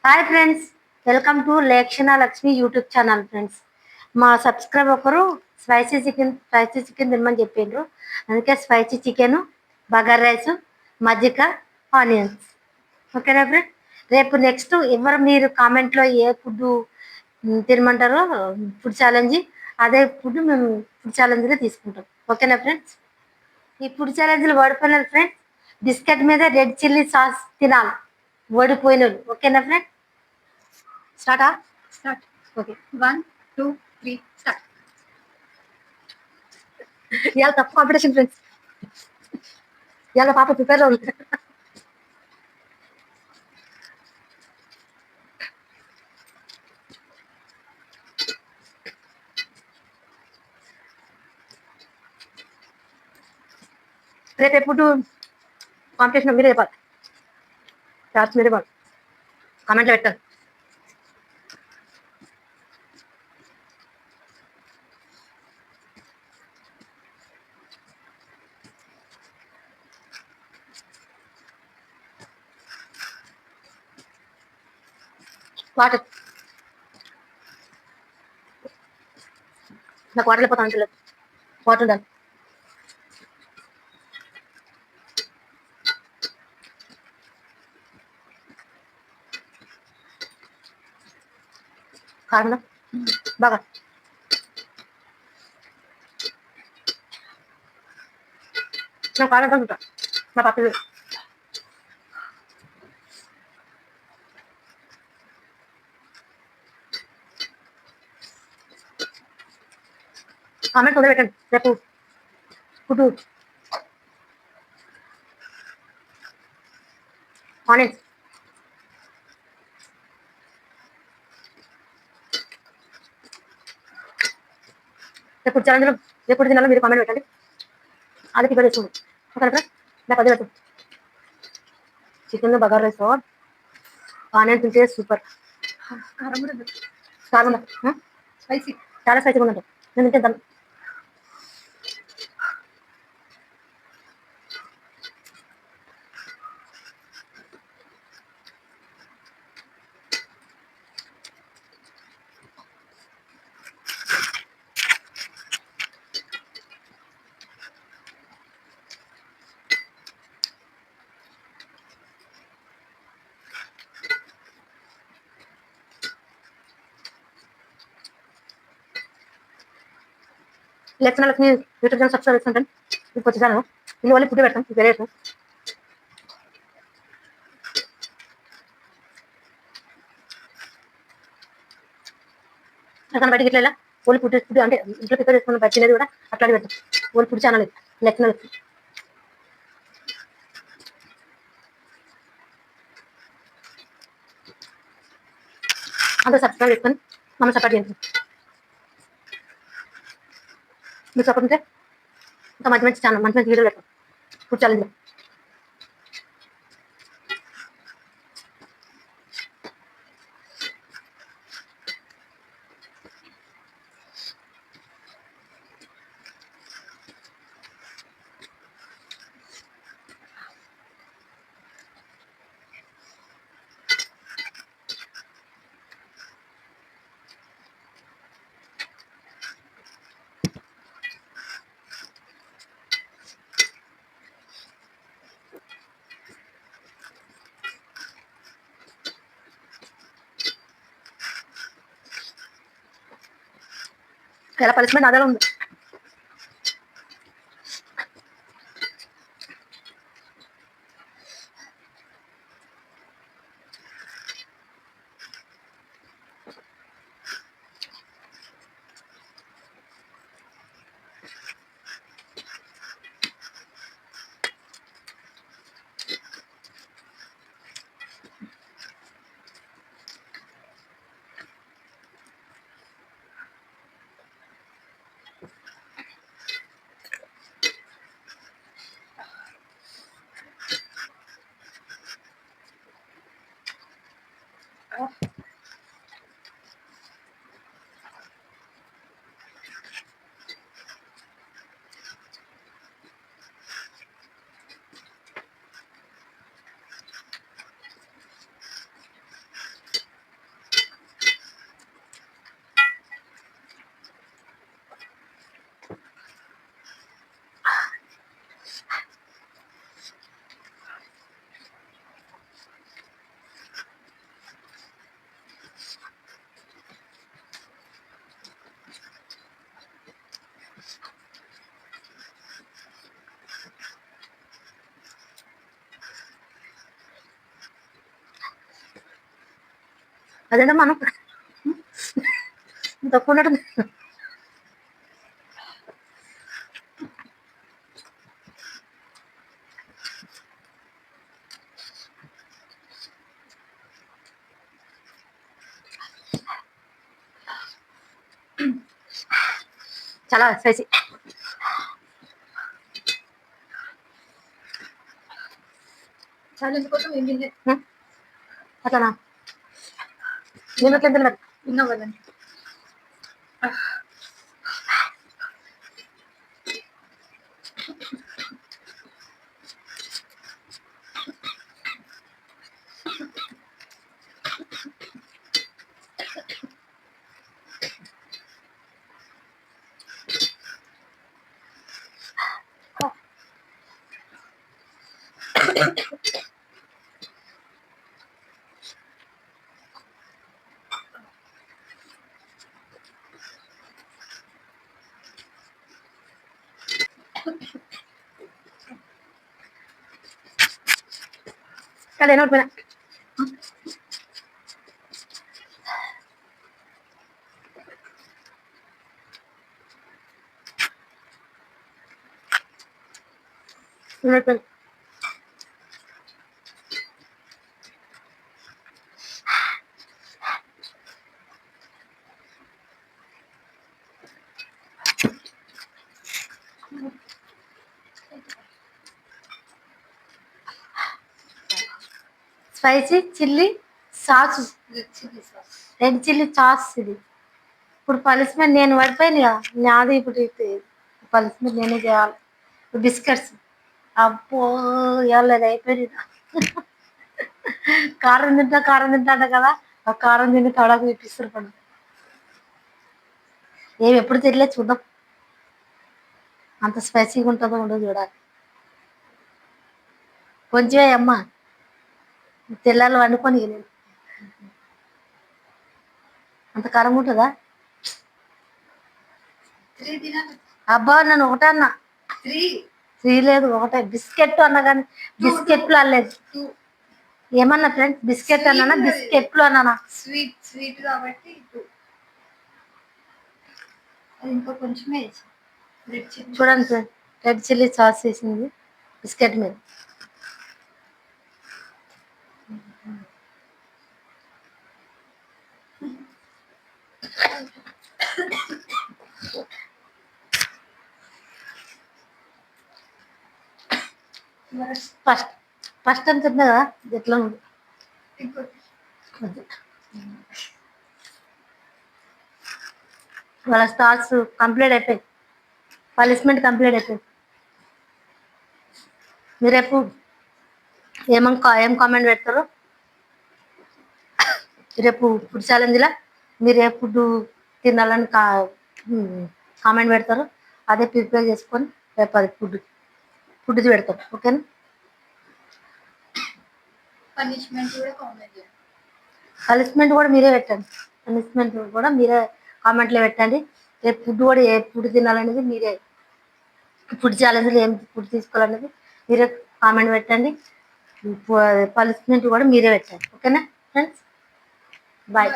Hi friends, welcome to Lakshana Lakshmi YouTube channel friends. మా subscriber ఒకరు spicy chicken తినమని చెప్పిండ్రు. అందుకే స్పైసీ చికెన్, బగార్ రైస్, మజ్జిగ, ఆనియన్స్. ఓకేనా ఫ్రెండ్? రేపు నెక్స్ట్ ఎవరు మీరు కామెంట్లో ఏ ఫుడ్ తినమంటారో ఫుడ్ ఛాలెంజ్, అదే ఫుడ్ మేము ఫుడ్ ఛాలెంజ్లో తీసుకుంటాం. ఓకేనా ఫ్రెండ్స్? ఈ ఫుడ్ ఛాలెంజ్లో ఓడిపోయినారు ఫ్రెండ్స్, బిస్కెట్ మీద రెడ్ చిల్లీ సాస్ తినాలి. ఓడిపోయినారు. ఓకేనా ఫ్రెండ్? స్టార్టా? Start. ఓకే. 1, 2, 3, start. ఇవాళ తప్పు కాంపిటీషన్ ఫ్రెండ్స్. ఇవాళ పాప ప్రిపేర్లో ఉంది. రేపు ఎప్పుడు కాంపిటీషన్ మీరే చెప్పాలి. చార్ట్స్ మీరే చెప్పాలి. కామెంట్లో పెట్టాలి. వాటర్ నాకు వాటర్ లేకపోతే అంటలేదు. వాటర్ దాన్ని కారణం బాగా నాకు కారణం ఉంటా. నా పక్కన కామెంట్ తొందర పెట్టండి. రేపు ఫుడ్ ఆనియన్స్ రేపు ఛాలెంజ్లో రేపు తినాలో మీరు కామెంట్ పెట్టండి. అది ప్రిపేర్ చేసుకోండి. ఓకేనా ఫ్రెండ్? నాకు అదే పెట్టు. చికెన్ బగార్ రైస్ ఆనియన్స్ తింటే సూపర్. కారం కూడా ఉంది. కారం ఉందా? స్పైసీ. చాలా స్పైసీగా ఉందంట. నేను తింటే దాన్ని లెక్కన లక్ష్మి యూట్యూబ్ ఛానల్ సబ్స్క్రైబ్ చేసుకుంటాను. ఇప్పుడు వచ్చేసాను. ఇల్లు వాళ్ళు ఫుడ్ పెడతాం. వేరే పెడతాం. అక్కడ బయటికి ఇట్లా ఓన్లీ ఫుడ్ అంటే ఇంట్లో ప్రిపేర్ చేసుకున్న బయట తినేది కూడా అట్లానే పెడతాం. ఓన్లీ ఫుడ్ ఛానల్ లెక్కన లక్ష్మి. అందరూ సబ్స్క్రైబ్ చేసుకొని మనం సపోర్ట్ చేయండి. మీరు సపోర్ట్ ఉంటే ఇంకా మంచి మంచి ఛానల్ మంచి మంచి వీడియోలు పెడతాం ఫుడ్ ఛాలెంజ్లో. ఎలా పనిష్మెంట్ అదే ఉంది. అదేంటే మనం తక్కువ ఉన్నట్టు చాలా స్పైసీ. చాలా ఎందుకోసం ఏం తినలేదు. అట్లానా నేను అట్లా తినలేదు. విన్నావు కదండి. కానీ నేను పోయినా spicy chilli sauce, chilli sauce. Red chilli sauce ఇది. ఇప్పుడు పనిష్మెంట్ నేను పడిపోయింది కదా, నాది ఇప్పుడు పనిష్మెంట్ నేనే చేయాలి. బిస్కెట్స్ అబ్బో ఇవ్వలేదు అయిపోయింది. కారం తింటా అంట కదా, ఆ కారం తిని తడకు ఇప్పిస్తారు పడు. ఏమి ఎప్పుడు తినలేదు, చూద్దాం అంత స్పైసీగా ఉంటుందో ఉండదు చూడాలి. కొంచెమే అమ్మ తెల్లాలు వండుకొని నేను అంత కారం ఉంటుందా? 3 తినాలి. అబ్బా నన్ను ఒకటే అన్నా, 3 లేదు ఒకటే. బిస్కెట్ అన్నా కానీ బిస్కెట్లు అనలేదు. 2 ఏమన్నా ఫ్రెండ్స్, బిస్కెట్ అన్నానా బిస్కెట్లు అన్నానా? స్వీట్ కాబట్టి 2. అది ఇంకా కొంచెమే వేసి రెడ్ చిల్లీ చూడండి ఫ్రెండ్, రెడ్ చిల్లీ సాస్ వేసింది బిస్కెట్ మీద. ఫస్ట్ అని చెప్తా కదా ఎట్లా ఉంది. వాళ్ళ స్టార్స్ కంప్లీట్ అయిపోయింది, పనిష్మెంట్ కంప్లీట్ అయిపోయింది. మీరు రేపు ఏం కామెంట్ పెడతారు రేపు ఫుడ్ ఛాలెంజ్లో? మీరు ఏ ఫుడ్ తినాలని కామెంట్ పెడతారు, అదే ప్రిపేర్ చేసుకొని రేపు అది ఫుడ్ది పెడతారు. ఓకేనా? పనిష్మెంట్ కూడా కామెంట్ చేయండి. పనిష్మెంట్ కూడా మీరే పెట్టండి, పనిష్మెంట్ కూడా మీరే కామెంట్లో పెట్టండి. రేపు ఫుడ్ కూడా ఏ ఫుడ్ తినాలనేది మీరే, ఫుడ్ ఛాలెంజ్లో ఏం ఫుడ్ తీసుకోవాలనేది మీరే కామెంట్ పెట్టండి. పనిష్మెంట్ కూడా మీరే పెట్టండి. ఓకేనా ఫ్రెండ్స్? బాయ్.